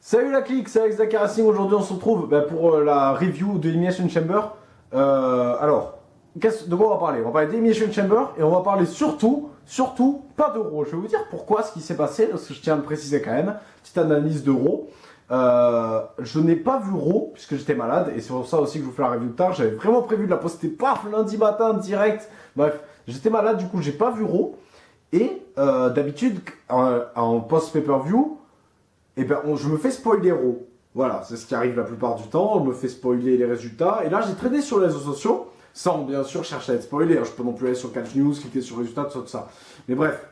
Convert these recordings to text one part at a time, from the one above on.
Salut la clique, c'est Alex Dakarasing. Aujourd'hui on se retrouve pour la review de Elimination Chamber. De quoi on va parler? On va parler d'Elimination Chamber et on va parler surtout pas de Raw. Je vais vous dire pourquoi ce qui s'est passé, parce que je tiens à le préciser quand même. Petite analyse de Raw. Je n'ai pas vu Raw puisque j'étais malade et c'est pour ça aussi que je vous fais la review tard. J'avais vraiment prévu de la poster lundi matin direct. Bref, j'étais malade, du coup j'ai pas vu Raw. Et d'habitude en post-pay-per-view, je me fais spoiler Raw. Voilà, c'est ce qui arrive la plupart du temps. On me fait spoiler les résultats. Et là, j'ai traîné sur les réseaux sociaux, sans bien sûr chercher à être spoilé. Je peux non plus aller sur Catch News, cliquer sur résultats, tout ça. Mais bref,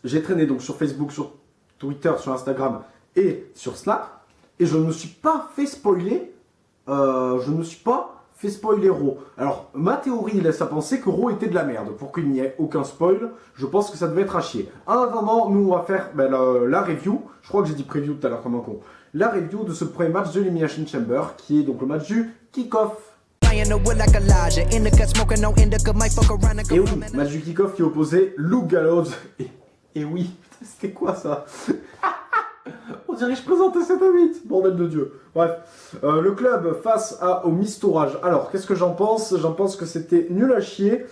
j'ai traîné donc sur Facebook, sur Twitter, sur Instagram et sur Snap. Et je ne me suis pas fait spoiler. Raw. Alors, ma théorie laisse à penser que Raw était de la merde. Pour qu'il n'y ait aucun spoil, je pense que ça devait être à chier. En attendant, nous on va faire la review. Je crois que j'ai dit preview tout à l'heure comme un con. La review de ce premier match de l'Elimination Chamber, qui est donc le match du kick-off. Et oui, match du kick-off qui opposait Luke Gallows. Et oui, c'était quoi ça? On dirait que je présentais 7 à 8, bordel de Dieu. Bref, le club face au mistourage. Alors, qu'est-ce que j'en pense? J'en pense que c'était nul à chier.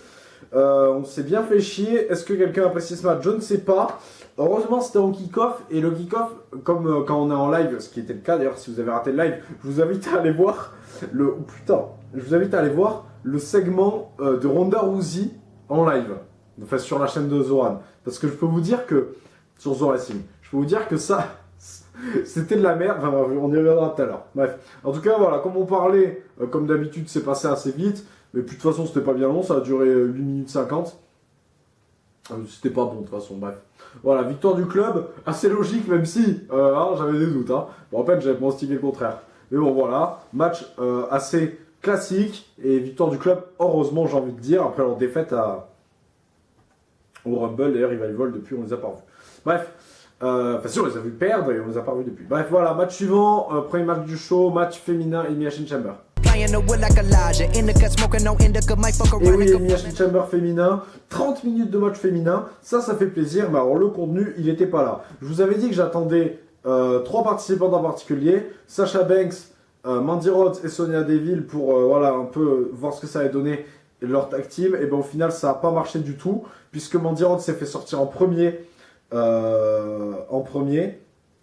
On s'est bien fait chier. Est-ce que quelqu'un a apprécié ce match? Je ne sais pas. Heureusement, c'était en kick-off. Et le kick-off, comme quand on est en live, ce qui était le cas d'ailleurs, si vous avez raté le live, je vous invite à aller voir le segment de Ronda Rousey en live. Enfin, sur la chaîne de Zoran. Parce que je peux vous dire que, sur Zoran Racing, je peux vous dire que ça... C'était de la merde, enfin, on y reviendra tout à l'heure. Bref, en tout cas, voilà, comme on parlait, comme d'habitude, c'est passé assez vite. Mais puis de toute façon, c'était pas bien long, ça a duré 8 minutes 50. C'était pas bon de toute façon, bref. Voilà, victoire du club, assez logique, même si j'avais des doutes. Bon, en fait, j'avais pronostiqué le contraire. Mais bon, voilà, match assez classique et victoire du club, heureusement, j'ai envie de dire, après leur défaite au Rumble. D'ailleurs, ils volent depuis, on les a pas revus. Bref. Enfin, si on les a vus perdre et on les a pas revus depuis. Bref, voilà, match suivant, premier match du show, match féminin, Elimination Chamber. Et oui, Elimination Chamber féminin, 30 minutes de match féminin, ça fait plaisir, mais alors le contenu, il était pas là. Je vous avais dit que j'attendais 3 participants en particulier, Sasha Banks, Mandy Rhodes et Sonya Deville pour un peu voir ce que ça allait donner leur tag team. Et ben au final, ça n'a pas marché du tout, puisque Mandy Rhodes s'est fait sortir en premier.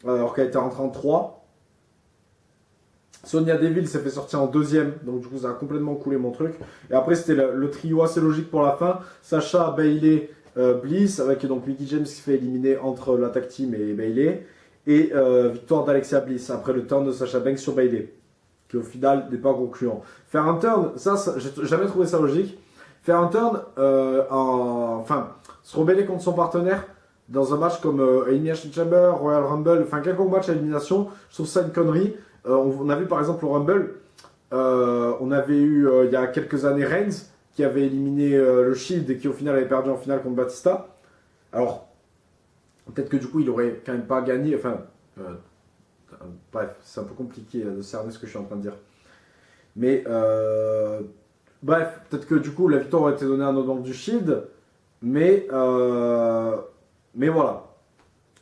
Alors qu'elle était rentrée en 3. Sonya Deville s'est fait sortir en deuxième, donc du coup ça a complètement coulé mon truc. Et après c'était le trio assez logique pour la fin, Sasha, Bayley, Bliss, avec donc Mickie James qui se fait éliminer entre la tag team et Bayley, et victoire d'Alexia Bliss après le turn de Sasha Banks sur Bayley, qui au final n'est pas concluant. Faire un turn, ça j'ai jamais trouvé ça logique. Faire un turn, se rebeller contre son partenaire dans un match comme Elimination Chamber, Royal Rumble, enfin quelconque match à élimination, je trouve ça une connerie. On a vu par exemple au Rumble, on avait eu il y a quelques années Reigns qui avait éliminé le Shield et qui au final avait perdu en finale contre Batista. Alors, peut-être que du coup il aurait quand même pas gagné, bref, c'est un peu compliqué de cerner ce que je suis en train de dire. Mais bref, peut-être que du coup la victoire aurait été donnée à un autre membre du Shield, mais voilà,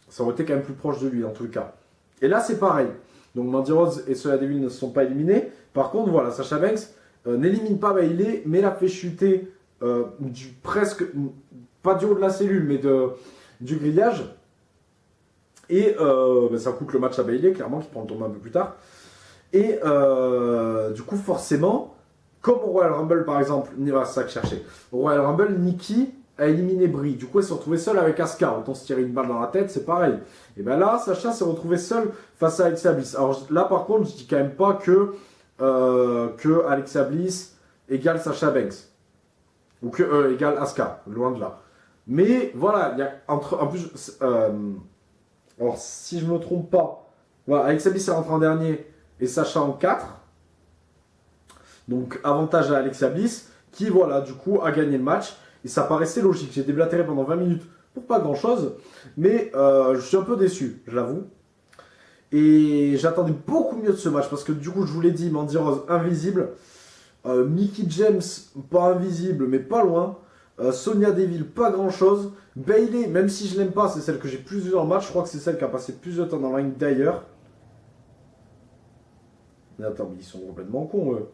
ça aurait été quand même plus proche de lui en tout cas. Et là c'est pareil. Donc Mandy Rhodes et Sonya Deville ne se sont pas éliminés. Par contre, voilà, Sasha Banks n'élimine pas Bayley, mais la fait chuter presque, pas du haut de la cellule, mais du grillage. Et ça coûte le match à Bayley, clairement, qui prend le tournoi un peu plus tard. Et du coup, forcément, comme au Royal Rumble par exemple, c'est ça que je cherchais. Au Royal Rumble, Nikki a éliminé Brie. Du coup, elle s'est retrouvée seule avec Asuka. Autant se tirer une balle dans la tête, c'est pareil. Et bien là, Sasha s'est retrouvée seule face à Alexia Bliss. Alors là, par contre, je dis quand même pas que Alexia Bliss égale Sasha Banks. Ou que égale Asuka. Loin de là. Mais voilà, il y a en plus... alors, si je me trompe pas, voilà, Alexia Bliss est rentrée en dernier et Sasha en 4. Donc, avantage à Alexia Bliss, qui, voilà, du coup, a gagné le match. Et ça paraissait logique. J'ai déblatéré pendant 20 minutes pour pas grand chose. Mais je suis un peu déçu, je l'avoue. Et j'attendais beaucoup mieux de ce match. Parce que du coup, je vous l'ai dit, Mandy Rose invisible. Mickie James, pas invisible, mais pas loin. Sonya Deville, pas grand chose. Bayley, même si je l'aime pas, c'est celle que j'ai plus vue dans le match. Je crois que c'est celle qui a passé plus de temps dans la ring d'ailleurs. Mais attends, mais ils sont complètement cons, eux.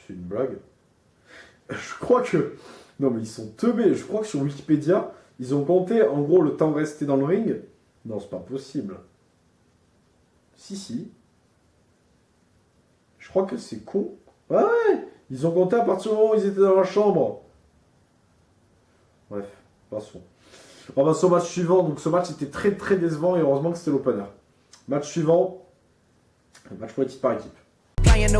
C'est une blague. Je crois que... Non, mais ils sont teubés. Je crois que sur Wikipédia, ils ont compté, en gros, le temps resté dans le ring. Non, c'est pas possible. Si. Je crois que c'est con. Ouais, ils ont compté à partir du moment où ils étaient dans la chambre. Bref, passons. On va au match suivant. Donc ce match était très très décevant et heureusement que c'était l'opener. Match suivant. Match politique par équipe. Match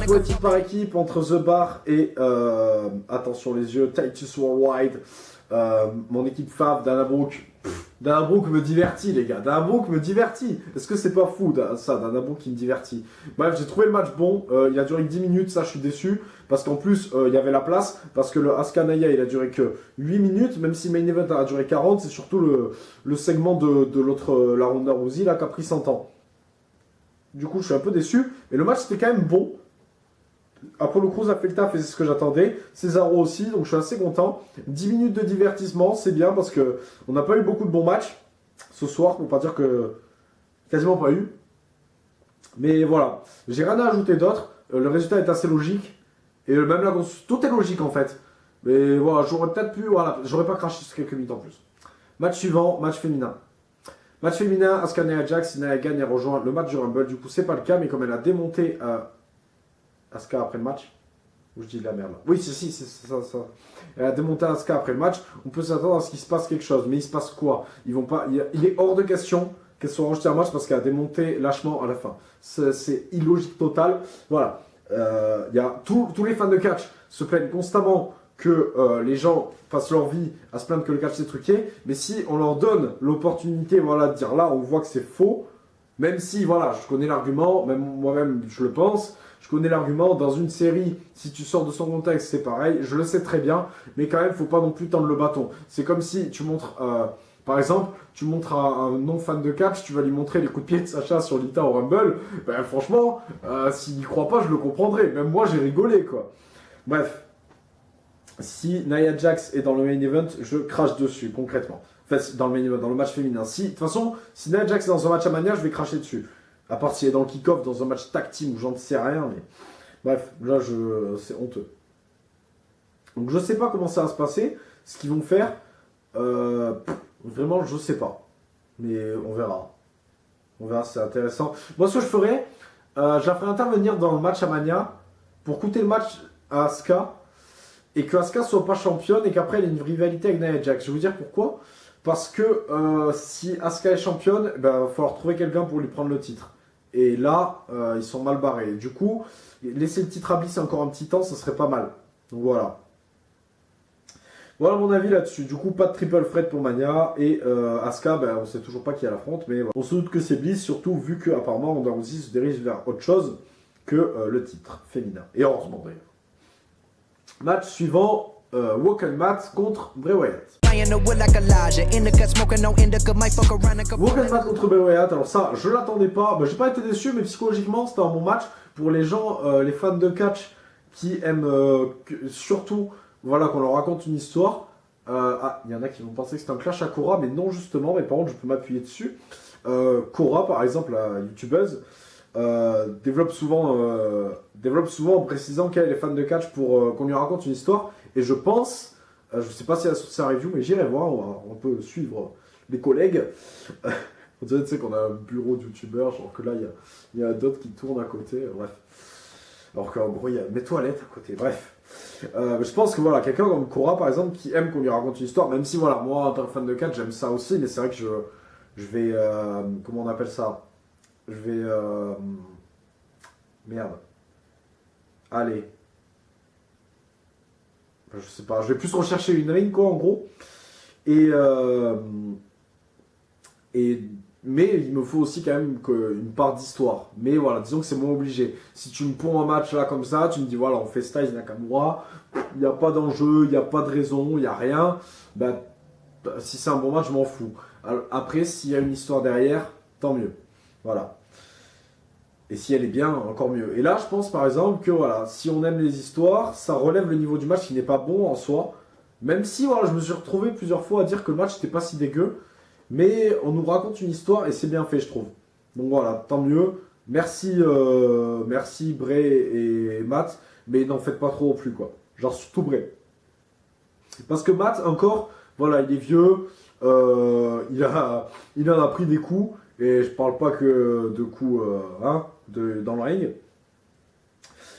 politique par équipe entre The Bar et attention les yeux, Titus Worldwide. Mon équipe fav, Dana Brooke. Dana Brooke me divertit les gars, Dana Brooke me divertit. Est-ce que c'est pas fou ça, Dana Brooke qui me divertit. Bref, j'ai trouvé le match bon, il a duré que 10 minutes, ça je suis déçu. Parce qu'en plus, il y avait la place, parce que le Asuka Naya il a duré que 8 minutes, même si Main Event a duré 40, c'est surtout le segment de l'autre, la Ronda Rousey là qui a pris 100 ans. Du coup, je suis un peu déçu, mais le match c'était quand même bon. Apollo Crews a fait le taf et c'est ce que j'attendais. Cesaro aussi, donc je suis assez content. 10 minutes de divertissement, c'est bien parce que on n'a pas eu beaucoup de bons matchs ce soir, pour pas dire que quasiment pas eu. Mais voilà, j'ai rien à ajouter d'autre. Le résultat est assez logique. Et même là, tout est logique en fait. Mais voilà, j'aurais peut-être pu, voilà, j'aurais pas craché sur quelques minutes en plus. Match suivant, match féminin. Match féminin, Asuka Nia Jax, si Nia gagne, elle rejoint le match du Rumble. Du coup, c'est pas le cas, mais comme elle a démonté Asuka après le match, ou je dis de la merde là. Oui, c'est ça. Elle a démonté Asuka après le match. On peut s'attendre à ce qu'il se passe quelque chose, mais il se passe quoi? Ils vont pas. Il est hors de question qu'elle soit rejetée en match parce qu'elle a démonté lâchement à la fin. C'est illogique total. Voilà. Y a tous les fans de catch se plaignent constamment que les gens passent leur vie à se plaindre que le catch c'est truqué, mais si on leur donne l'opportunité voilà, de dire là on voit que c'est faux, même si voilà je connais l'argument, même moi-même je le pense, je connais l'argument, dans une série si tu sors de son contexte c'est pareil, je le sais très bien, mais quand même faut pas non plus tendre le bâton. C'est comme si tu montres par exemple, tu montres à un non-fan de catch, tu vas lui montrer les coups de pied de Sacha sur Lita au Rumble, ben franchement, s'il y croit pas, je le comprendrai. Même moi, j'ai rigolé, quoi. Bref. Si Nia Jax est dans le main event, je crache dessus, concrètement. Enfin, dans le main event, dans le match féminin. De toute façon, si Nia Jax est dans un match à Mania, je vais cracher dessus. À part s'il est dans le kick-off, dans un match tag team où j'en sais rien, mais... Bref, là, c'est honteux. Donc, je sais pas comment ça va se passer, ce qu'ils vont faire. Vraiment, je sais pas. Mais on verra. On verra, c'est intéressant. Moi, ce que je ferais, je la ferais intervenir dans le match à Mania pour coûter le match à Asuka et que Asuka soit pas championne et qu'après elle ait une rivalité avec Nia Jax. Je vais vous dire pourquoi. Parce que si Asuka est championne, il va falloir trouver quelqu'un pour lui prendre le titre. Et là, ils sont mal barrés. Du coup, laisser le titre à Bliss encore un petit temps, ça serait pas mal. Donc voilà. Voilà mon avis là-dessus. Du coup, pas de triple threat pour Mania. Et Asuka, on sait toujours pas qui elle affronte. Mais voilà. On se doute que c'est Bliss, surtout vu que apparemment Ronda Rousey se dirige vers autre chose que le titre féminin. Et heureusement d'ailleurs. Match suivant, Woken Matt contre Bray Wyatt. Woken Matt contre Bray Wyatt, alors ça, je l'attendais pas. J'ai pas été déçu, mais psychologiquement, c'était un bon match. Pour les gens, les fans de catch qui aiment surtout... Voilà, qu'on leur raconte une histoire. Il y en a qui vont penser que c'est un clash à Cora, mais non, justement. Mais par contre, je peux m'appuyer dessus. Cora, par exemple, la youtubeuse, développe souvent en précisant qu'elle est fan de catch pour qu'on lui raconte une histoire. Et je pense, je sais pas si elle a sorti sa review, mais j'irai voir. On peut suivre les collègues. On dirait tu sais, qu'on a un bureau de youtubeurs, genre que là, il y a d'autres qui tournent à côté. Bref. Alors qu'en gros, il y a mes toilettes à côté. Bref. Je pense que voilà, quelqu'un comme Cora par exemple qui aime qu'on lui raconte une histoire, même si voilà, moi en tant que fan de catch j'aime ça aussi, mais c'est vrai que je vais comment on appelle ça, je vais merde, allez, je sais pas, je vais plus rechercher une ring quoi en gros, et mais il me faut aussi quand même une part d'histoire. Mais voilà, disons que c'est moins obligé. Si tu me ponds un match là comme ça, tu me dis voilà, on fait Styles Nakamura, il n'y a pas d'enjeu, il n'y a pas de raison, il n'y a rien. Si c'est un bon match, je m'en fous. Alors, après, s'il y a une histoire derrière, tant mieux. Voilà. Et si elle est bien, encore mieux. Et là, je pense par exemple que voilà, si on aime les histoires, ça relève le niveau du match qui n'est pas bon en soi. Même si voilà, je me suis retrouvé plusieurs fois à dire que le match n'était pas si dégueu. Mais on nous raconte une histoire et c'est bien fait, je trouve. Donc voilà, tant mieux. Merci, merci Bray et Matt. Mais n'en faites pas trop non plus, quoi. Genre surtout Bray. Parce que Matt, encore, voilà, il est vieux. Il en a pris des coups. Et je parle pas que de coups dans le ring.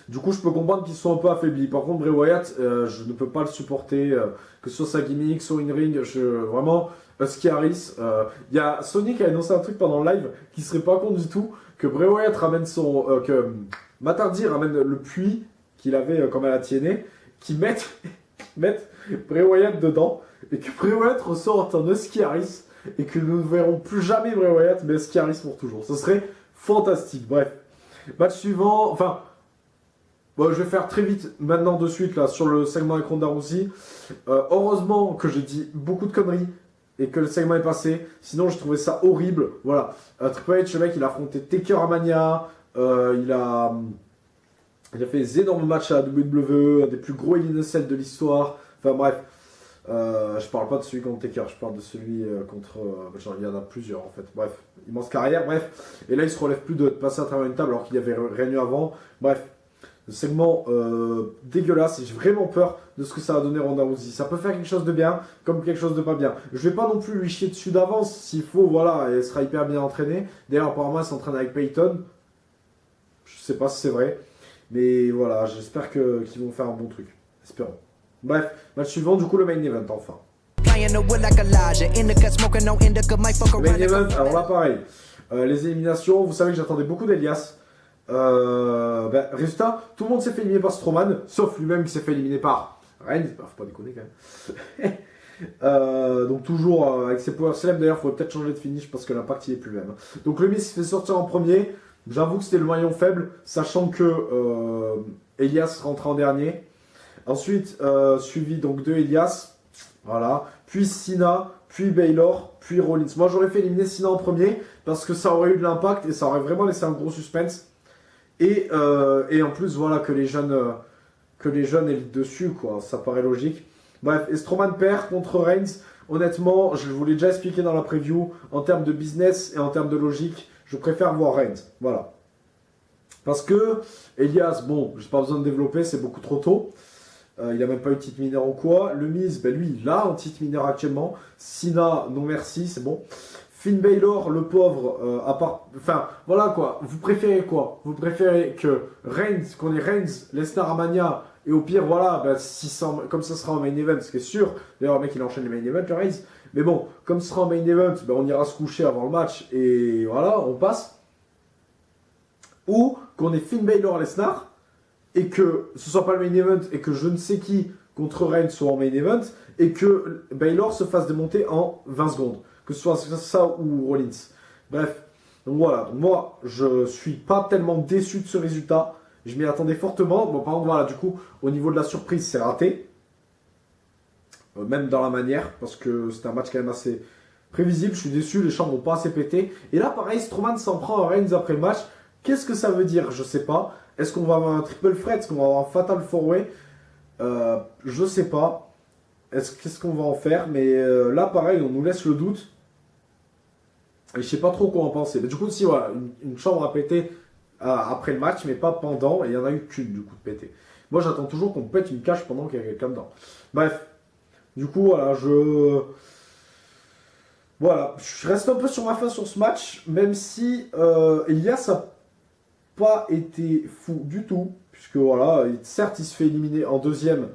Du coup, je peux comprendre qu'ils sont un peu affaiblis. Par contre, Bray Wyatt, je ne peux pas le supporter. Que ce soit sa gimmick, soit in ring. Vraiment, Husky Harris. Il y a Sony qui a annoncé un truc pendant le live qui serait pas con du tout. Que Bray Wyatt ramène que Matt Hardy ramène le puits qu'il avait comme à la TNA. Qui mettent Bray Wyatt dedans. Et que Bray Wyatt ressorte en Husky Harris. Et que nous ne verrons plus jamais Bray Wyatt, mais Husky Harris pour toujours. Ce serait fantastique. Bref. Match suivant. Enfin. Bon, je vais faire très vite maintenant de suite là sur le segment avec Ronda Rousey. Heureusement que j'ai dit beaucoup de conneries et que le segment est passé. Sinon, je trouvais ça horrible. Voilà. Triple H, le mec, il a affronté Taker à Mania. Il a fait des énormes matchs à la WWE, un des plus gros Hell in a Cell de l'histoire. Enfin bref. Je parle pas de celui contre Taker, je parle de celui contre. Genre, il y en a plusieurs en fait. Bref, immense carrière, bref. Et là, il se relève plus de passer à travers une table alors qu'il avait régné avant. Bref. Le segment dégueulasse et j'ai vraiment peur de ce que ça va donner Ronda Rousey. Ça peut faire quelque chose de bien comme quelque chose de pas bien. Je vais pas non plus lui chier dessus d'avance s'il faut, voilà, elle sera hyper bien entraînée. D'ailleurs, apparemment, elle s'entraîne avec Peyton. Je sais pas si c'est vrai. Mais voilà, j'espère qu'ils vont faire un bon truc. Espérons. Bref, match suivant, du coup, le main event enfin. Le main event, alors là, pareil. Les éliminations, vous savez que j'attendais beaucoup d'Elias. Résultat, tout le monde s'est fait éliminer par Strowman, sauf lui-même qui s'est fait éliminer par Reigns. Faut pas déconner quand même. Donc toujours avec ses power slams, d'ailleurs, il faudrait peut-être changer de finish parce que l'impact il est plus le même. Donc le Miz se fait sortir en premier. J'avoue que c'était le maillon faible, sachant que Elias rentre en dernier. Ensuite, suivi donc de Elias, voilà. Puis Cena, puis Baylor, puis Rollins. Moi j'aurais fait éliminer Cena en premier parce que ça aurait eu de l'impact et ça aurait vraiment laissé un gros suspense. Et en plus, voilà, que les jeunes aient le dessus, quoi. Ça paraît logique. Bref, et Strowman perd contre Reigns. Honnêtement, je vous l'ai déjà expliqué dans la preview. En termes de business et en termes de logique, je préfère voir Reigns. Voilà. Parce que Elias, bon, j'ai pas besoin de développer, c'est beaucoup trop tôt. Il a même pas eu de titre mineur ou quoi. Le Miz, ben lui, il a un titre mineur actuellement. Cena, non merci, c'est bon. Finn Balor, le pauvre, à part... Enfin, voilà quoi. Vous préférez quoi? Vous préférez que qu'on ait Reigns, Lesnar à Mania, et au pire, voilà, ben, comme ça sera en main event, ce qui est sûr. D'ailleurs, le mec, il enchaîne les main events, le Reigns. Mais bon, comme ce sera en main event, ben, on ira se coucher avant le match, et voilà, on passe. Ou qu'on ait Finn Balor, Lesnar, et que ce soit pas le main event, et que je ne sais qui contre Reigns soit en main event, et que Balor se fasse démonter en 20 secondes. Que ce soit ça ou Rollins. Bref, donc voilà. Donc moi, je suis pas tellement déçu de ce résultat. Je m'y attendais fortement. Bon, par contre, voilà, du coup, au niveau de la surprise, c'est raté. Même dans la manière, parce que c'était un match quand même assez prévisible. Je suis déçu, les chambres n'ont pas assez pété. Et là, pareil, Strowman s'en prend à Reigns après le match. Qu'est-ce que ça veut dire? Je sais pas. Est-ce qu'on va avoir un triple threat? Est-ce qu'on va avoir un fatal four-way? Je sais pas. Qu'est-ce qu'on va en faire? Mais là, pareil, on nous laisse le doute. Et je sais pas trop quoi en penser. Mais du coup, si voilà, une chambre a pété après le match, mais pas pendant, et il n'y en a eu qu'une du coup de pété. Moi, j'attends toujours qu'on pète une cage pendant qu'il y a quelqu'un dedans. Bref, du coup, voilà, je reste un peu sur ma fin sur ce match, même si Elias n'a pas été fou du tout, puisque voilà, certes, il se fait éliminer en deuxième.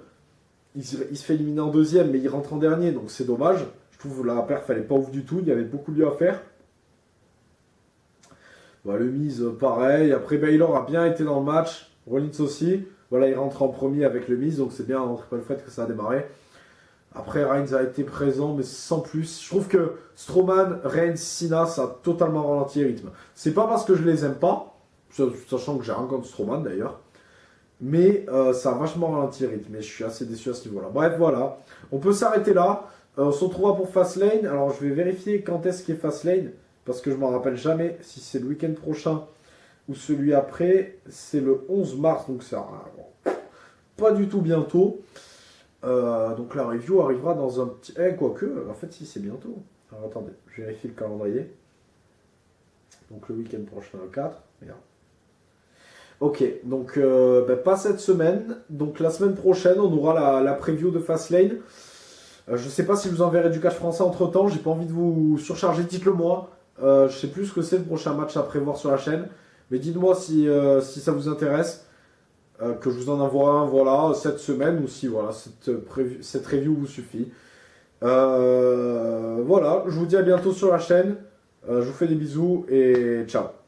Il se fait éliminer en deuxième, mais il rentre en dernier, donc c'est dommage. Je trouve la perf, elle n'est pas ouf du tout, il y avait beaucoup de lieux à faire. Voilà, le Miz, pareil. Après, Baylor a bien été dans le match. Rollins aussi. Voilà, il rentre en premier avec le Miz, donc c'est bien en triple threat que ça a démarré. Après, Reigns a été présent, mais sans plus. Je trouve que Strowman, Reigns, Cena, ça a totalement ralenti le rythme. C'est pas parce que je les aime pas, sachant que j'ai rien contre Strowman d'ailleurs, mais ça a vachement ralenti le rythme. Et je suis assez déçu à ce niveau-là. Bref, voilà. On peut s'arrêter là. On se retrouvera pour Fastlane. Alors, je vais vérifier quand est-ce qu'est Fastlane. Parce que je ne m'en rappelle jamais si c'est le week-end prochain ou celui après, c'est le 11 mars, donc ça pas du tout bientôt. Donc la review arrivera dans un petit... quoique, en fait si c'est bientôt. Alors attendez, je vérifie le calendrier. Donc le week-end prochain, le 4. Merde. Ok, donc pas cette semaine. Donc la semaine prochaine, on aura la preview de Fastlane. Je sais pas si je vous enverrai du catch français entre temps, j'ai pas envie de vous surcharger, dites-le moi. Je sais plus ce que c'est le prochain match à prévoir sur la chaîne. Mais dites-moi si ça vous intéresse. Que je vous en envoie un voilà, cette semaine ou si voilà, cette review vous suffit. Voilà, je vous dis à bientôt sur la chaîne. Je vous fais des bisous et ciao.